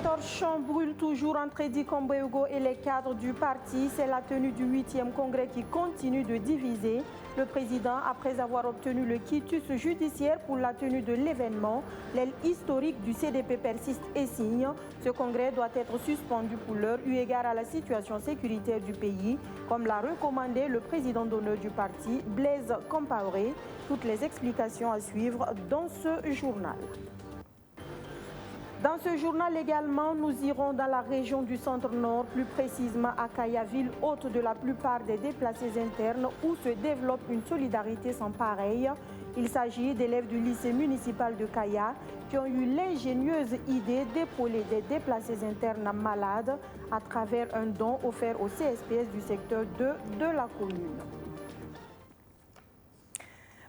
Torchon brûle toujours entre Eddy Kamboego et les cadres du parti. C'est la tenue du 8e congrès qui continue de diviser. Le président, après avoir obtenu le quitus judiciaire pour la tenue de l'événement, l'aile historique du CDP persiste et signe. Ce congrès doit être suspendu pour l'heure eu égard à la situation sécuritaire du pays, comme l'a recommandé le président d'honneur du parti, Blaise Compaoré. Toutes les explications à suivre dans ce journal. Dans ce journal également, nous irons dans la région du centre-nord, plus précisément à Kaya, ville hôte de la plupart des déplacés internes, où se développe une solidarité sans pareille. Il s'agit d'élèves du lycée municipal de Kaya qui ont eu l'ingénieuse idée d'épauler des déplacés internes malades à travers un don offert au CSPS du secteur 2 de la commune.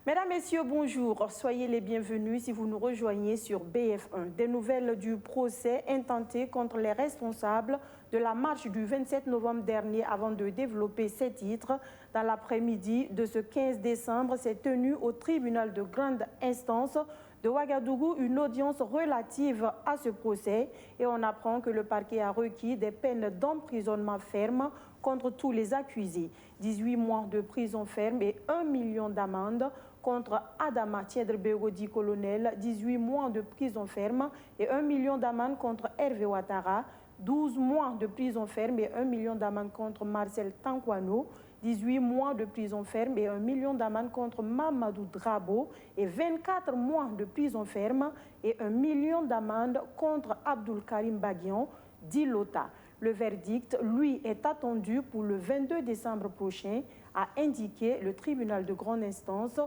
Mesdames, Messieurs, bonjour. Soyez les bienvenus si vous nous rejoignez sur BF1. Des nouvelles du procès intenté contre les responsables de la marche du 27 novembre dernier avant de développer ces titres. Dans l'après-midi de ce 15 décembre, s'est tenue au tribunal de grande instance de Ouagadougou une audience relative à ce procès et on apprend que le parquet a requis des peines d'emprisonnement ferme contre tous les accusés. 18 mois de prison ferme et 1 million d'amende contre Adama Tiendrebego colonel, 18 mois de prison ferme et 1 million d'amende contre Hervé Ouattara, 12 mois de prison ferme et 1 million d'amende contre Marcel Tankwano, 18 mois de prison ferme et 1 million d'amende contre Mamadou Drabo et 24 mois de prison ferme et 1 million d'amende contre Abdoul Karim Baguian, dit Lota. Le verdict, lui, est attendu pour le 22 décembre prochain, a indiqué le tribunal de grande instance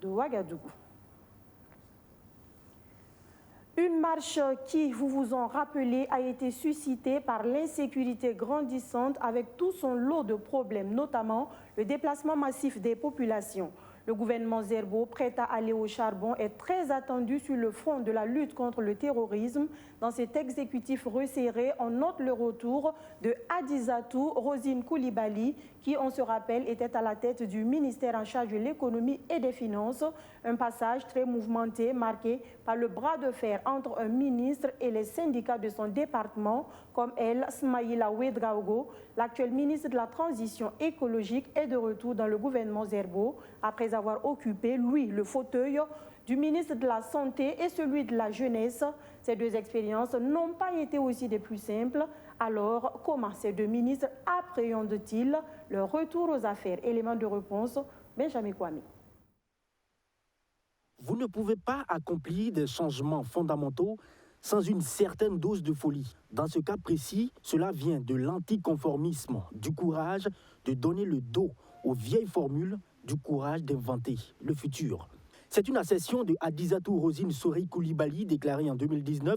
de Ouagadougou. Une marche qui, vous vous en rappelez, a été suscitée par l'insécurité grandissante avec tout son lot de problèmes, notamment le déplacement massif des populations. Le gouvernement Zerbo, prêt à aller au charbon, est très attendu sur le front de la lutte contre le terrorisme. Dans cet exécutif resserré, on note le retour de Hadizatou Rosine Koulibaly, qui, on se rappelle, était à la tête du ministère en charge de l'économie et des finances. Un passage très mouvementé, marqué par le bras de fer entre un ministre et les syndicats de son département, comme elle, Smaïla Ouedraogo. L'actuel ministre de la Transition écologique est de retour dans le gouvernement Zerbo, après avoir occupé, lui, le fauteuil du ministre de la Santé et celui de la Jeunesse. Ces deux expériences n'ont pas été aussi des plus simples. Alors, comment ces deux ministres appréhendent-ils leur retour aux affaires? Élément de réponse, Benjamin Kwame. Vous ne pouvez pas accomplir des changements fondamentaux sans une certaine dose de folie. Dans ce cas précis, cela vient de l'anticonformisme, du courage de donner le dos aux vieilles formules, du courage d'inventer le futur. C'est une accession de Hadizatou Rosine Sori Koulibaly déclarée en 2019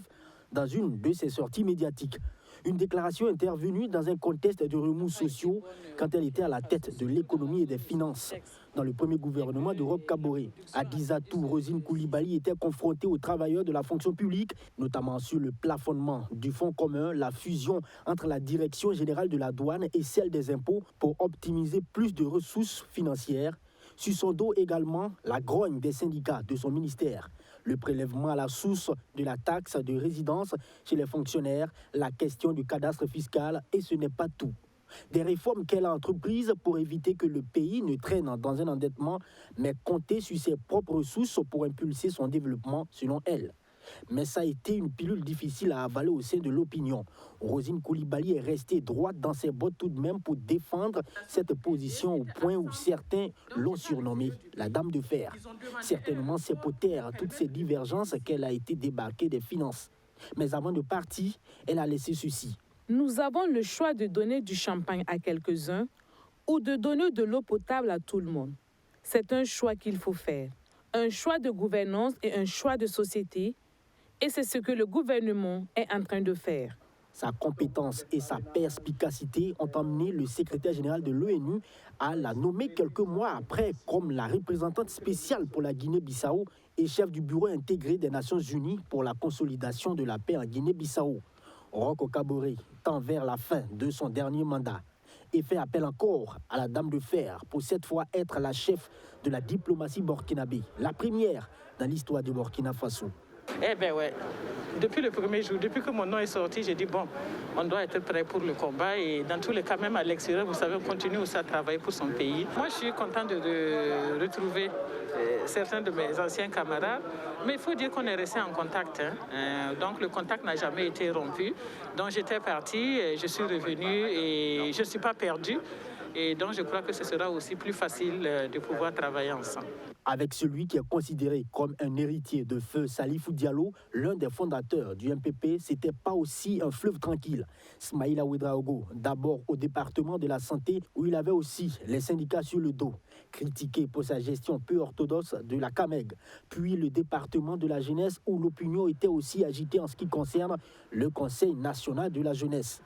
dans une de ses sorties médiatiques. Une déclaration intervenue dans un contexte de remous sociaux quand elle était à la tête de l'économie et des finances dans le premier gouvernement de Roch Kaboré. Hadizatou Rosine Koulibaly était confrontée aux travailleurs de la fonction publique, notamment sur le plafonnement du fonds commun, la fusion entre la direction générale de la douane et celle des impôts pour optimiser plus de ressources financières. Sur son dos également, la grogne des syndicats de son ministère, le prélèvement à la source de la taxe de résidence chez les fonctionnaires, la question du cadastre fiscal, et ce n'est pas tout. Des réformes qu'elle a entreprises pour éviter que le pays ne traîne dans un endettement, mais compter sur ses propres ressources pour impulser son développement, selon elle. Mais ça a été une pilule difficile à avaler au sein de l'opinion. Rosine Koulibaly est restée droite dans ses bottes tout de même pour défendre cette position au point où certains l'ont surnommée la Dame de Fer. Certainement, c'est pour taire toutes ces divergences qu'elle a été débarquée des finances. Mais avant de partir, elle a laissé ceci. Nous avons le choix de donner du champagne à quelques-uns ou de donner de l'eau potable à tout le monde. C'est un choix qu'il faut faire. Un choix de gouvernance et un choix de société. Et c'est ce que le gouvernement est en train de faire. Sa compétence et sa perspicacité ont amené le secrétaire général de l'ONU à la nommer quelques mois après comme la représentante spéciale pour la Guinée-Bissau et chef du bureau intégré des Nations Unies pour la consolidation de la paix en Guinée-Bissau. Rocco Kaboré tend vers la fin de son dernier mandat et fait appel encore à la Dame de Fer pour cette fois être la chef de la diplomatie burkinabé, la première dans l'histoire du Burkina Faso. Eh bien ouais, depuis le premier jour, depuis que mon nom est sorti, j'ai dit bon, on doit être prêt pour le combat et dans tous les cas, même à l'extérieur, vous savez, on continue aussi à travailler pour son pays. Moi, je suis content de retrouver certains de mes anciens camarades, mais il faut dire qu'on est resté en contact. Donc le contact n'a jamais été rompu. Donc j'étais parti, je suis revenu et je ne suis pas perdu. Et donc je crois que ce sera aussi plus facile de pouvoir travailler ensemble. Avec celui qui est considéré comme un héritier de feu Salifou Diallo, l'un des fondateurs du MPP, c'était pas aussi un fleuve tranquille. Smaïla Ouedraogo, d'abord au département de la santé, où il avait aussi les syndicats sur le dos, critiqué pour sa gestion peu orthodoxe de la CAMEG, puis le département de la jeunesse, où l'opinion était aussi agitée en ce qui concerne le Conseil national de la jeunesse.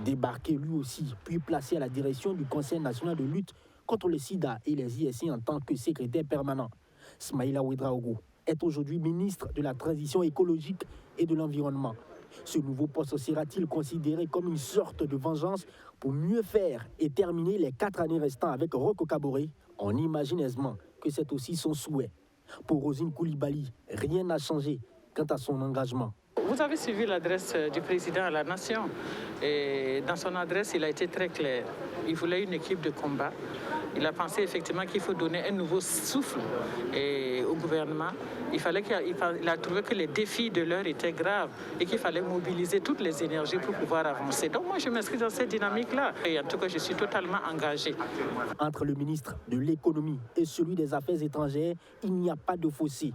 Débarqué lui aussi, puis placé à la direction du Conseil national de lutte contre le sida et les ISI en tant que secrétaire permanent. Smaïla Ouedraogo est aujourd'hui ministre de la Transition écologique et de l'Environnement. Ce nouveau poste sera-t-il considéré comme une sorte de vengeance pour mieux faire et terminer les 4 années restant avec Rocco Kaboré? On imagine aisément que c'est aussi son souhait. Pour Rosine Koulibaly, rien n'a changé quant à son engagement. Vous avez suivi l'adresse du président à la nation et dans son adresse, il a été très clair. Il voulait une équipe de combat. Il a pensé effectivement qu'il faut donner un nouveau souffle au gouvernement. Il a trouvé que les défis de l'heure étaient graves et qu'il fallait mobiliser toutes les énergies pour pouvoir avancer. Donc moi, je m'inscris dans cette dynamique-là. Et en tout cas, je suis totalement engagé. Entre le ministre de l'économie et celui des Affaires étrangères, il n'y a pas de fossé.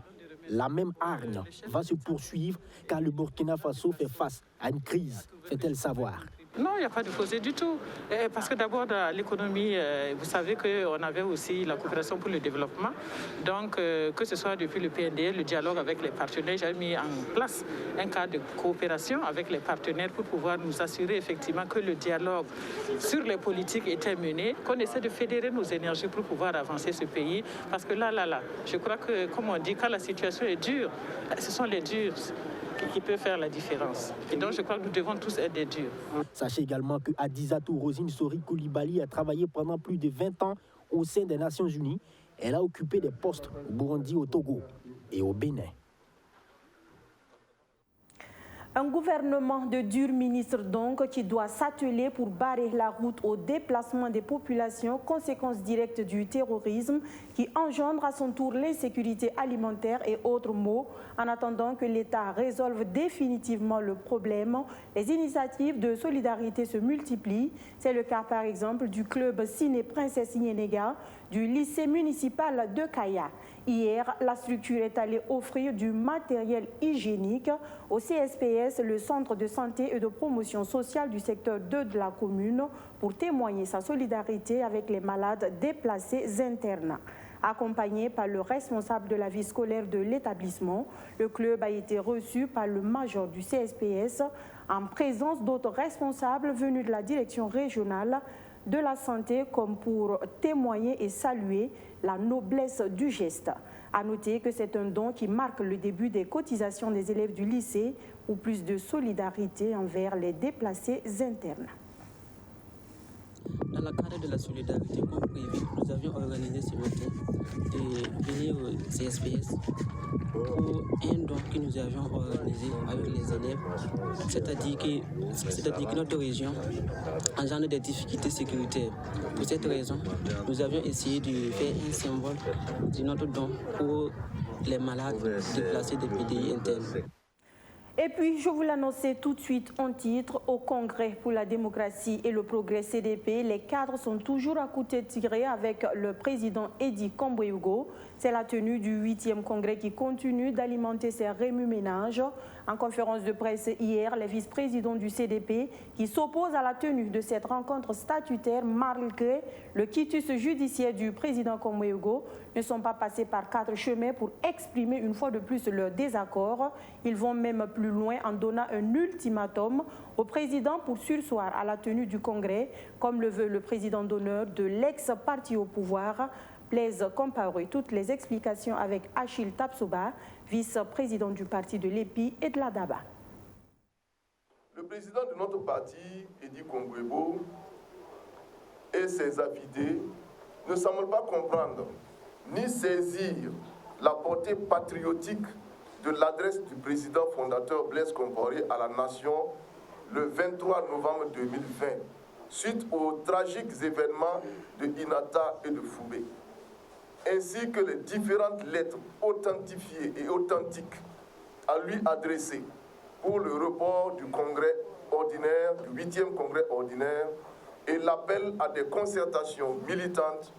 La même hargne va se poursuivre car le Burkina Faso fait face à une crise, fait-elle savoir. Non, il n'y a pas de fossé du tout. Parce que d'abord, dans l'économie, vous savez qu'on avait aussi la coopération pour le développement. Donc, que ce soit depuis le PNDL, le dialogue avec les partenaires, j'avais mis en place un cadre de coopération avec les partenaires pour pouvoir nous assurer effectivement que le dialogue sur les politiques était mené, qu'on essaie de fédérer nos énergies pour pouvoir avancer ce pays. Parce que là, je crois que, comme on dit, quand la situation est dure, ce sont les durs qui peut faire la différence. Et donc, je crois que nous devons tous être des durs. Sachez également que Adizatou Rosine Sori Koulibaly a travaillé pendant plus de 20 ans au sein des Nations Unies. Elle a occupé des postes au Burundi, au Togo et au Bénin. Un gouvernement de durs ministres donc qui doit s'atteler pour barrer la route au déplacement des populations, conséquence directe du terrorisme qui engendre à son tour l'insécurité alimentaire et autres maux. En attendant que l'État résolve définitivement le problème, les initiatives de solidarité se multiplient. C'est le cas par exemple du club Ciné Princesse Nyenega du lycée municipal de Kaya. Hier, la structure est allée offrir du matériel hygiénique au CSPS, le centre de santé et de promotion sociale du secteur 2 de la commune, pour témoigner sa solidarité avec les malades déplacés internes. Accompagné par le responsable de la vie scolaire de l'établissement, le club a été reçu par le major du CSPS en présence d'autres responsables venus de la direction régionale de la santé, comme pour témoigner et saluer la noblesse du geste. À noter que c'est un don qui marque le début des cotisations des élèves du lycée pour plus de solidarité envers les déplacés internes. Dans le cadre de la solidarité comme prévu, nous avions organisé ce matin de venir au CSPS pour un don que nous avions organisé avec les élèves. C'est-à-dire que notre région engendre des difficultés sécuritaires. Pour cette raison, nous avions essayé de faire un symbole de notre don pour les malades déplacés des PDI internes. Et puis, je vous l'annonçais tout de suite en titre, au Congrès pour la démocratie et le progrès CDP, les cadres sont toujours à côté tirés avec le président Edi Kambouéugo. C'est la tenue du 8e congrès qui continue d'alimenter ses remue-ménages. En conférence de presse hier, les vice-présidents du CDP qui s'opposent à la tenue de cette rencontre statutaire malgré le quitus judiciaire du président Kambouéugo ne sont pas passés par 4 chemins pour exprimer une fois de plus leur désaccord. Ils vont même plus loin en donnant un ultimatum au président pour surseoir à la tenue du congrès, comme le veut le président d'honneur de l'ex-parti au pouvoir, Blaise Compaoré. Toutes les explications avec Achille Tapsoba, vice-président du parti de l'EPI et de la DABA. Le président de notre parti, Eddy Kongwebo, et ses affidés ne semblent pas comprendre ni saisir la portée patriotique de l'adresse du président fondateur Blaise Compaoré à la nation le 23 novembre 2020, suite aux tragiques événements de Inata et de Foubé, ainsi que les différentes lettres authentifiées et authentiques à lui adressées pour le report du congrès ordinaire, du 8e congrès ordinaire, et l'appel à des concertations militantes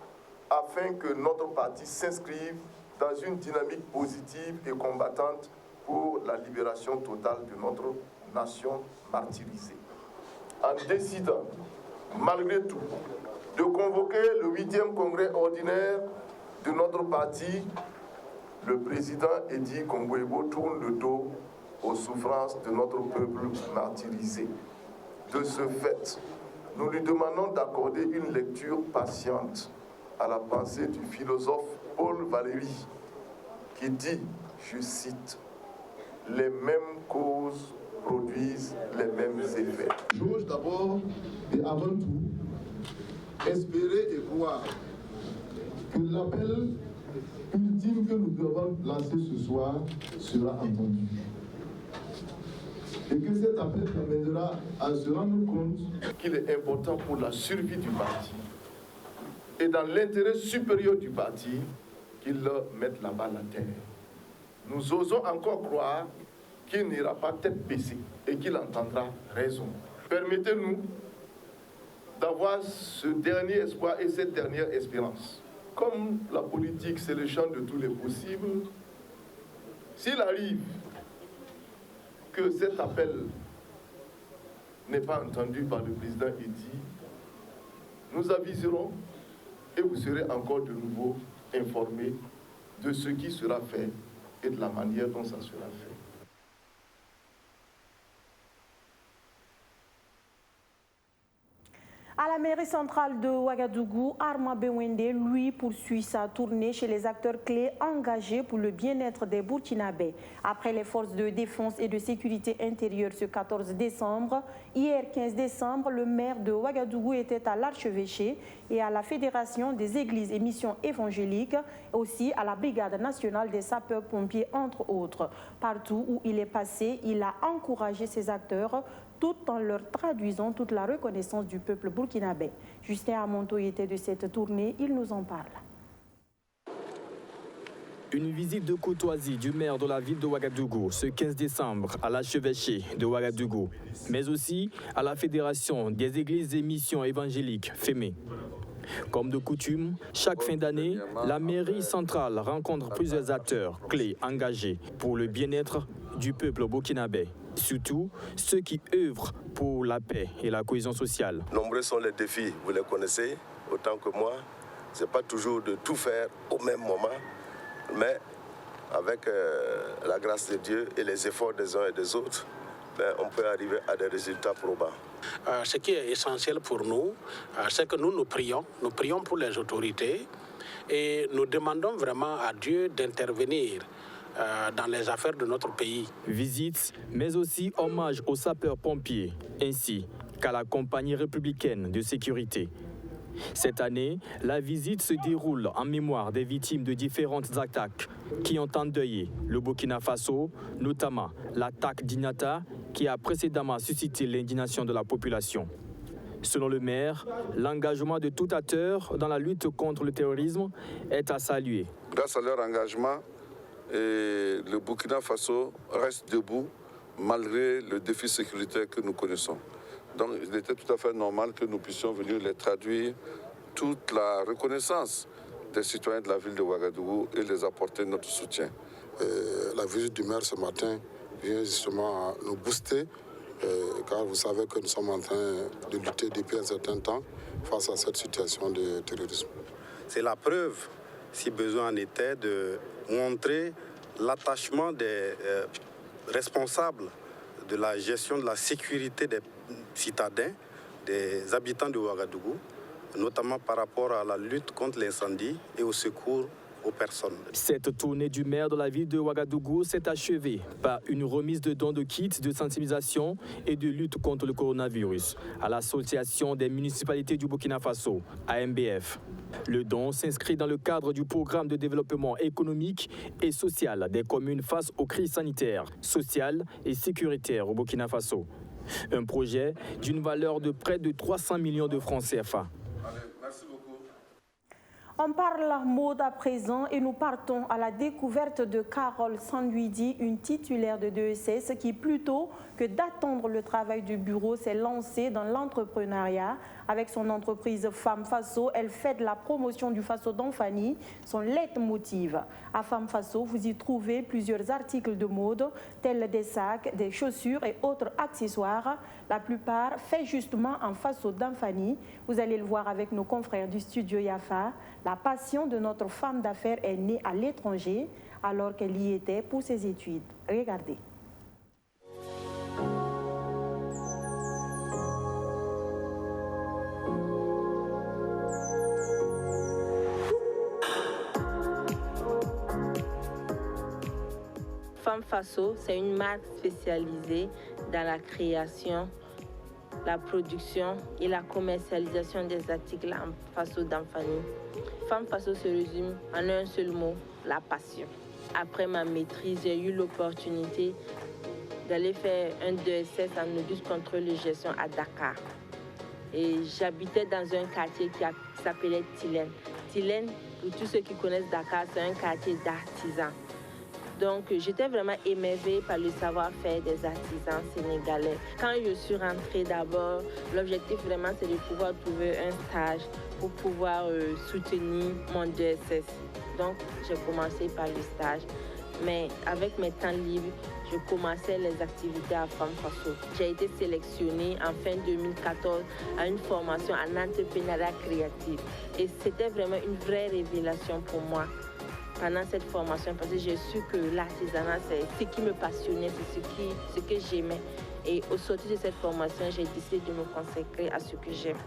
afin que notre parti s'inscrive dans une dynamique positive et combattante pour la libération totale de notre nation martyrisée. En décidant, malgré tout, de convoquer le 8e congrès ordinaire de notre parti, le président Eddy Kongwebo tourne le dos aux souffrances de notre peuple martyrisé. De ce fait, nous lui demandons d'accorder une lecture patiente à la pensée du philosophe Paul Valéry, qui dit, je cite, « Les mêmes causes produisent les mêmes effets ». J'ose d'abord et avant tout espérer et croire que l'appel ultime que nous devons lancer ce soir sera entendu. Et que cet appel amènera à se rendre compte qu'il est important pour la survie du parti et dans l'intérêt supérieur du parti qu'il mette la balle à terre. Nous osons encore croire qu'il n'ira pas tête baissée et qu'il entendra raison. Permettez-nous d'avoir ce dernier espoir et cette dernière espérance. Comme la politique, c'est le champ de tous les possibles, s'il arrive que cet appel n'est pas entendu par le président Eddy, nous aviserons et vous serez encore de nouveau informés de ce qui sera fait et de la manière dont ça sera fait. À la mairie centrale de Ouagadougou, Arma Bewende, lui, poursuit sa tournée chez les acteurs clés engagés pour le bien-être des Burkinabés. Après les forces de défense et de sécurité intérieure ce 14 décembre, hier 15 décembre, le maire de Ouagadougou était à l'archevêché et à la Fédération des églises et missions évangéliques, aussi à la Brigade nationale des sapeurs-pompiers, entre autres. Partout où il est passé, il a encouragé ces acteurs tout en leur traduisant toute la reconnaissance du peuple burkinabé. Justin Amonto était de cette tournée, il nous en parle. Une visite de courtoisie du maire de la ville de Ouagadougou ce 15 décembre à l'archevêché de Ouagadougou, mais aussi à la Fédération des églises et missions évangéliques, FEME. Comme de coutume, chaque fin d'année, la mairie centrale rencontre plusieurs acteurs clés engagés pour le bien-être du peuple burkinabé. Surtout ceux qui œuvrent pour la paix et la cohésion sociale. Nombreux sont les défis, vous les connaissez autant que moi. Ce n'est pas toujours de tout faire au même moment, mais avec la grâce de Dieu et les efforts des uns et des autres, on peut arriver à des résultats probants. Ce qui est essentiel pour nous, c'est que nous prions pour les autorités et nous demandons vraiment à Dieu d'intervenir dans les affaires de notre pays. Visite, mais aussi hommage aux sapeurs-pompiers, ainsi qu'à la compagnie républicaine de sécurité. Cette année, la visite se déroule en mémoire des victimes de différentes attaques qui ont endeuillé le Burkina Faso, notamment l'attaque d'Inata qui a précédemment suscité l'indignation de la population. Selon le maire, l'engagement de tout acteur dans la lutte contre le terrorisme est à saluer. Grâce à leur engagement, le Burkina Faso reste debout malgré le défi sécuritaire que nous connaissons. Donc il était tout à fait normal que nous puissions venir les traduire toute la reconnaissance des citoyens de la ville de Ouagadougou et les apporter notre soutien. La visite du maire ce matin vient justement nous booster car vous savez que nous sommes en train de lutter depuis un certain temps face à cette situation de terrorisme. C'est la preuve, si besoin en était, de montrer l'attachement des responsables de la gestion de la sécurité des citadins, des habitants de Ouagadougou, notamment par rapport à la lutte contre l'incendie et au secours aux personnes. Cette tournée du maire de la ville de Ouagadougou s'est achevée par une remise de dons de kits de sensibilisation et de lutte contre le coronavirus à l'Association des municipalités du Burkina Faso, AMBF. Le don s'inscrit dans le cadre du programme de développement économique et social des communes face aux crises sanitaires, sociales et sécuritaires au Burkina Faso. Un projet d'une valeur de près de 300 millions de francs CFA. On parle mode à présent et nous partons à la découverte de Carole Sanduidi, une titulaire de DESS qui, plutôt que d'attendre le travail du bureau, s'est lancée dans l'entrepreneuriat. Avec son entreprise Femme Faso, elle fait de la promotion du Faso d'Anfani son leitmotiv. À Femme Faso, vous y trouvez plusieurs articles de mode, tels des sacs, des chaussures et autres accessoires. La plupart faits justement en Faso d'Anfani. Vous allez le voir avec nos confrères du studio Yafa. La passion de notre femme d'affaires est née à l'étranger alors qu'elle y était pour ses études. Regardez. Femme Faso, c'est une marque spécialisée dans la création, la production et la commercialisation des articles en Faso d'Anfani. Femme Faso se résume en un seul mot, la passion. Après ma maîtrise, j'ai eu l'opportunité d'aller faire un DESS en audit contrôle de gestion à Dakar. Et j'habitais dans un quartier qui s'appelait Tilène. Tilène, pour tous ceux qui connaissent Dakar, c'est un quartier d'artisans. Donc, j'étais vraiment émerveillée par le savoir-faire des artisans sénégalais. Quand je suis rentrée d'abord, l'objectif vraiment, c'est de pouvoir trouver un stage pour pouvoir soutenir mon DESS. Donc, j'ai commencé par le stage. Mais avec mes temps libres, je commençais les activités à Femme Faso. J'ai été sélectionnée en fin 2014 à une formation en entrepreneuriat créatif. Et c'était vraiment une vraie révélation pour moi pendant cette formation, parce que j'ai su que l'artisanat, c'est ce qui me passionnait, c'est ce que j'aimais. Et au sortir de cette formation, j'ai décidé de me consacrer à ce que j'aime.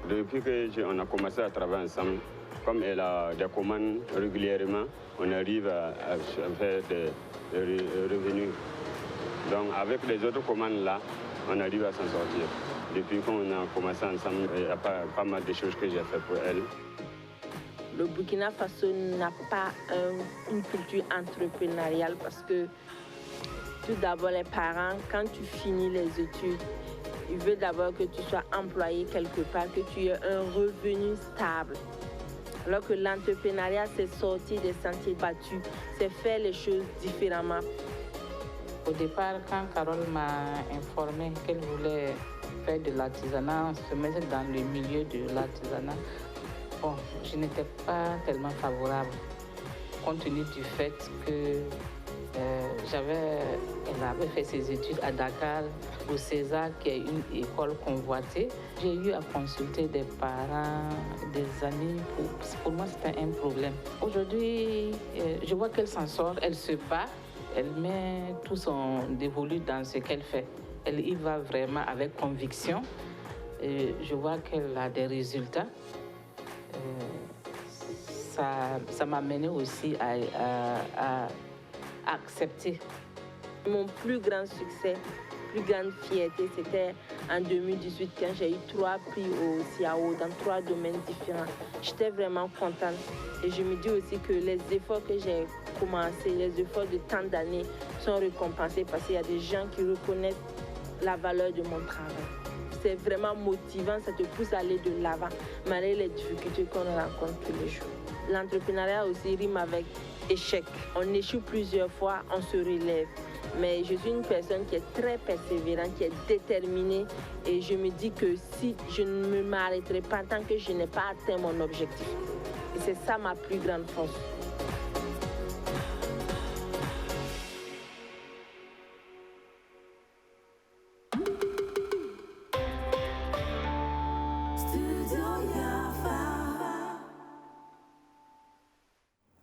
Depuis qu'on a commencé à travailler ensemble, comme elle a des commandes régulièrement, on arrive à faire des revenus. Donc avec les autres commandes là, on arrive à s'en sortir. Depuis qu'on a commencé ensemble, il y a pas mal de choses que j'ai fait pour elle. Le Burkina Faso n'a pas une culture entrepreneuriale parce que tout d'abord les parents, quand tu finis les études, ils veulent d'abord que tu sois employé quelque part, que tu aies un revenu stable. Alors que l'entrepreneuriat, c'est sortir des sentiers battus, c'est faire les choses différemment. Au départ, quand Carole m'a informé qu'elle voulait faire de l'artisanat, se mettre dans le milieu de l'artisanat, bon, je n'étais pas tellement favorable, compte tenu du fait que elle avait fait ses études à Dakar, au César, qui est une école convoitée. J'ai eu à consulter des parents, des amis. Pour moi, c'était un problème. Aujourd'hui, je vois qu'elle s'en sort, elle se bat, elle met tout son dévolu dans ce qu'elle fait. Elle y va vraiment avec conviction. Et je vois qu'elle a des résultats. Ça m'a mené aussi à accepter. Mon plus grand succès, plus grande fierté, c'était en 2018 quand j'ai eu 3 prix au CIAO dans 3 domaines différents. J'étais vraiment contente et je me dis aussi que les efforts que j'ai commencés, les efforts de tant d'années sont récompensés parce qu'il y a des gens qui reconnaissent la valeur de mon travail. C'est vraiment motivant, ça te pousse à aller de l'avant, malgré les difficultés qu'on rencontre tous les jours. L'entrepreneuriat aussi rime avec échec. On échoue plusieurs fois, on se relève. Mais je suis une personne qui est très persévérante, qui est déterminée. Et je me dis que si je ne m'arrêterai pas tant que je n'ai pas atteint mon objectif. Et c'est ça ma plus grande force.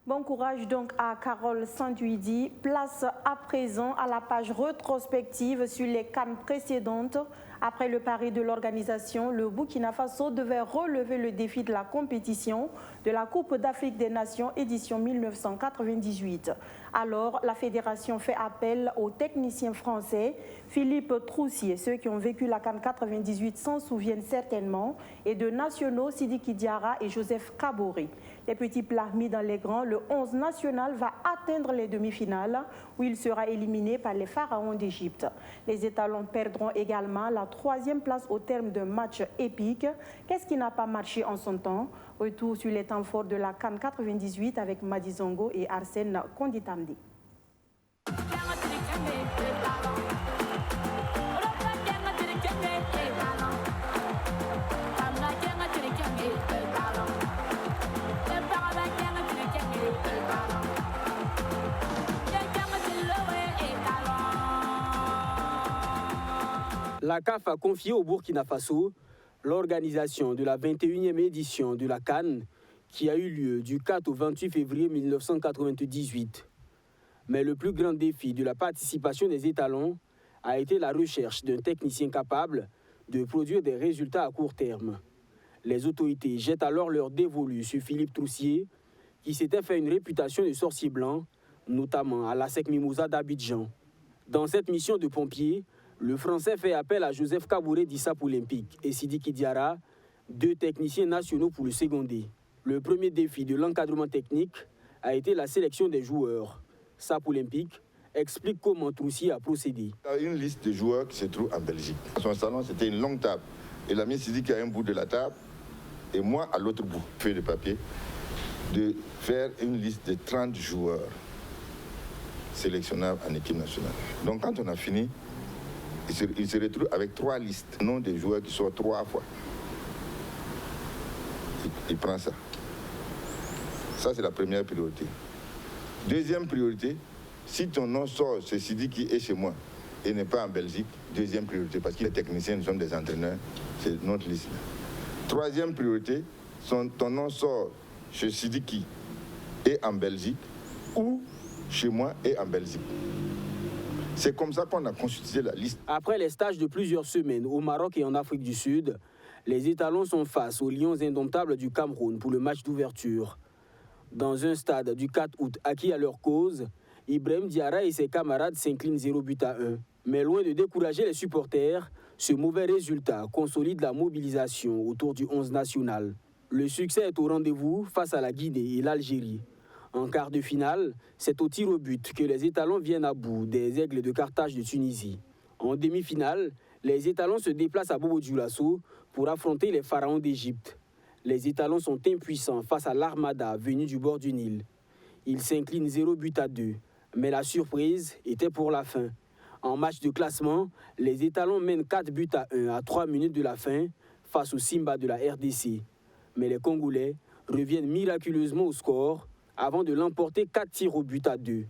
Bon courage donc à Carole Sanduidi. Place à présent à la page rétrospective sur les CAN précédentes Après le pari de l'organisation, le Burkina Faso devait relever le défi de la compétition de la Coupe d'Afrique des Nations édition 1998. Alors, la fédération fait appel au technicien français Philippe Troussier. Ceux qui ont vécu la CAN 98 s'en souviennent certainement, et de nationaux Sidiki Diarra et Joseph Kaboré. Les petits plats mis dans les grands, le 11 national va atteindre les demi-finales où il sera éliminé par les pharaons d'Égypte. Les étalons perdront également la 3e place au terme d'un match épique. Qu'est-ce qui n'a pas marché en son temps? Retour sur les temps forts de la CAN 98 avec Madi Zongo et Arsène Konditamdi. La CAF a confié au Burkina Faso l'organisation de la 21e édition de la CAN qui a eu lieu du 4 au 28 février 1998. Mais le plus grand défi de la participation des étalons a été la recherche d'un technicien capable de produire des résultats à court terme. Les autorités jettent alors leur dévolu sur Philippe Troussier, qui s'était fait une réputation de sorcier blanc, notamment à la SEC Mimosa d'Abidjan. Dans cette mission de pompier, le Français fait appel à Joseph Kaboré d'ISAP Olympique et Sidiki Diarra, 2 techniciens nationaux pour le seconder. Le premier défi de l'encadrement technique a été la sélection des joueurs. SAP Olympique explique comment Troussier a procédé. Il y a une liste de joueurs qui se trouvent en Belgique. Son salon, c'était une longue table. Il a mis Sidiki à un bout de la table et moi à l'autre bout, feuille de papier, de faire une liste de 30 joueurs sélectionnables en équipe nationale. Donc quand on a fini, il se retrouve avec 3 listes, nom des joueurs qui sortent 3 fois. Il prend ça. Ça, c'est la première priorité. Deuxième priorité, si ton nom sort, c'est Sidiki est chez moi et n'est pas en Belgique, deuxième priorité, parce qu'il est technicien, nous sommes des entraîneurs, c'est notre liste. Troisième priorité, ton nom sort chez Sidiki et en Belgique ou chez moi et en Belgique. C'est comme ça qu'on a constitué la liste. Après les stages de plusieurs semaines au Maroc et en Afrique du Sud, les étalons sont face aux Lions indomptables du Cameroun pour le match d'ouverture. Dans un stade du 4 août acquis à leur cause, Ibrahim Diarra et ses camarades s'inclinent 0-1. Mais loin de décourager les supporters, ce mauvais résultat consolide la mobilisation autour du 11 national. Le succès est au rendez-vous face à la Guinée et l'Algérie. En quart de finale, c'est au tir au but que les étalons viennent à bout des Aigles de Carthage de Tunisie. En demi-finale, les étalons se déplacent à Bobo-Dioulasso pour affronter les pharaons d'Égypte. Les étalons sont impuissants face à l'Armada venue du bord du Nil. Ils s'inclinent 0-2, mais la surprise était pour la fin. En match de classement, les étalons mènent 4-1 à 3 minutes de la fin face au Simba de la RDC. Mais les Congolais reviennent miraculeusement au score avant de l'emporter 4-2.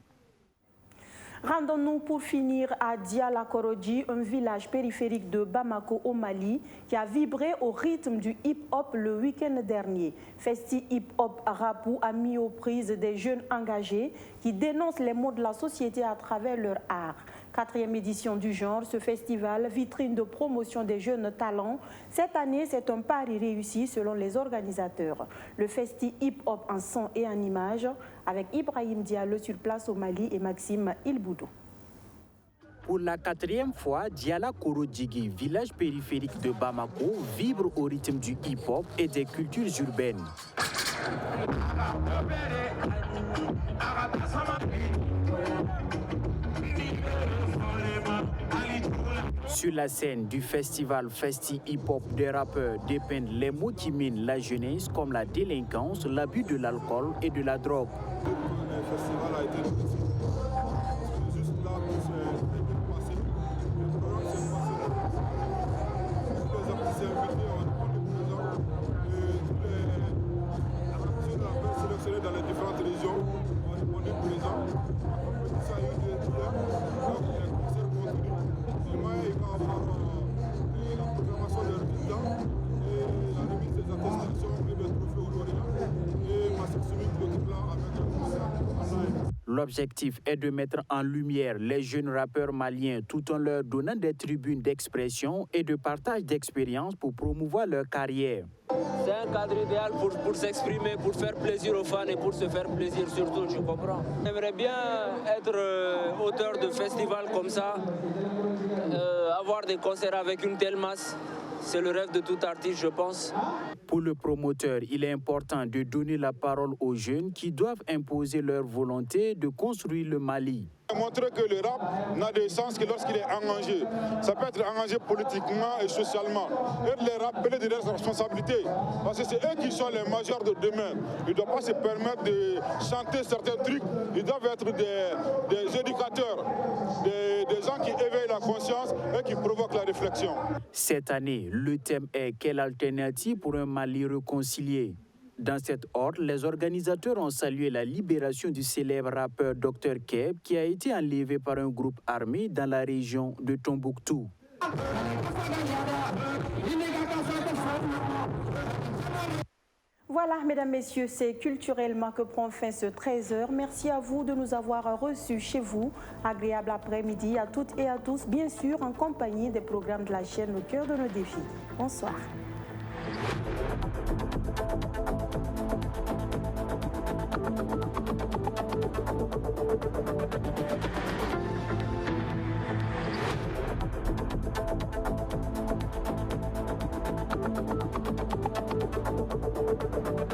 Rendons-nous pour finir à Diala-Korodji, un village périphérique de Bamako au Mali qui a vibré au rythme du hip-hop le week-end dernier. Festi Hip-Hop Rapou a mis aux prises des jeunes engagés qui dénoncent les maux de la société à travers leur art. 4e édition du genre, ce festival, vitrine de promotion des jeunes talents. Cette année, c'est un pari réussi selon les organisateurs. Le Festi Hip-Hop en son et en image avec Ibrahim Diallo sur place au Mali et Maxime Ilboudou. Pour la 4e fois, Diala-Korodji, village périphérique de Bamako, vibre au rythme du hip-hop et des cultures urbaines. Sur la scène du festival Festi Hip-Hop, des rappeurs dépeignent les mots qui minent la jeunesse comme la délinquance, l'abus de l'alcool et de la drogue. Le festival a été juste là pour se passer. Le programme s'est passé. Tous les artistes invités ont répondu présent. Et tous les rappeurs sélectionnés dans les différentes régions ont répondu présent. Ça a eu des problèmes. Donc les concerts continuent. Demain, il va y avoir la programmation des résultats et la remise des attestations et des trophées aux lauréats. Et Massif Sumik, le plan avec un concert en live. L'objectif est de mettre en lumière les jeunes rappeurs maliens tout en leur donnant des tribunes d'expression et de partage d'expériences pour promouvoir leur carrière. C'est un cadre idéal pour s'exprimer, pour faire plaisir aux fans et pour se faire plaisir surtout, je comprends. J'aimerais bien être auteur de festivals comme ça, avoir des concerts avec une telle masse. C'est le rêve de tout artiste, je pense. Pour le promoteur, il est important de donner la parole aux jeunes qui doivent imposer leur volonté de construire le Mali. Montrer que le rap n'a de sens que lorsqu'il est engagé. Ça peut être engagé politiquement et socialement. Et les rappeurs de leurs responsabilités. Parce que c'est eux qui sont les majeurs de demain. Ils ne doivent pas se permettre de chanter certains trucs. Ils doivent être des éducateurs, des gens qui éveillent la conscience et qui provoquent la réflexion. Cette année, le thème est « Quelle alternative pour un Mali réconcilié ?» Dans cette ordre, les organisateurs ont salué la libération du célèbre rappeur Dr Keb qui a été enlevé par un groupe armé dans la région de Tombouctou. Voilà, mesdames, messieurs, c'est culturellement que prend fin ce 13h. Merci à vous de nous avoir reçus chez vous. Agréable après-midi à toutes et à tous, bien sûr, en compagnie des programmes de la chaîne Au cœur de nos défis. Bonsoir.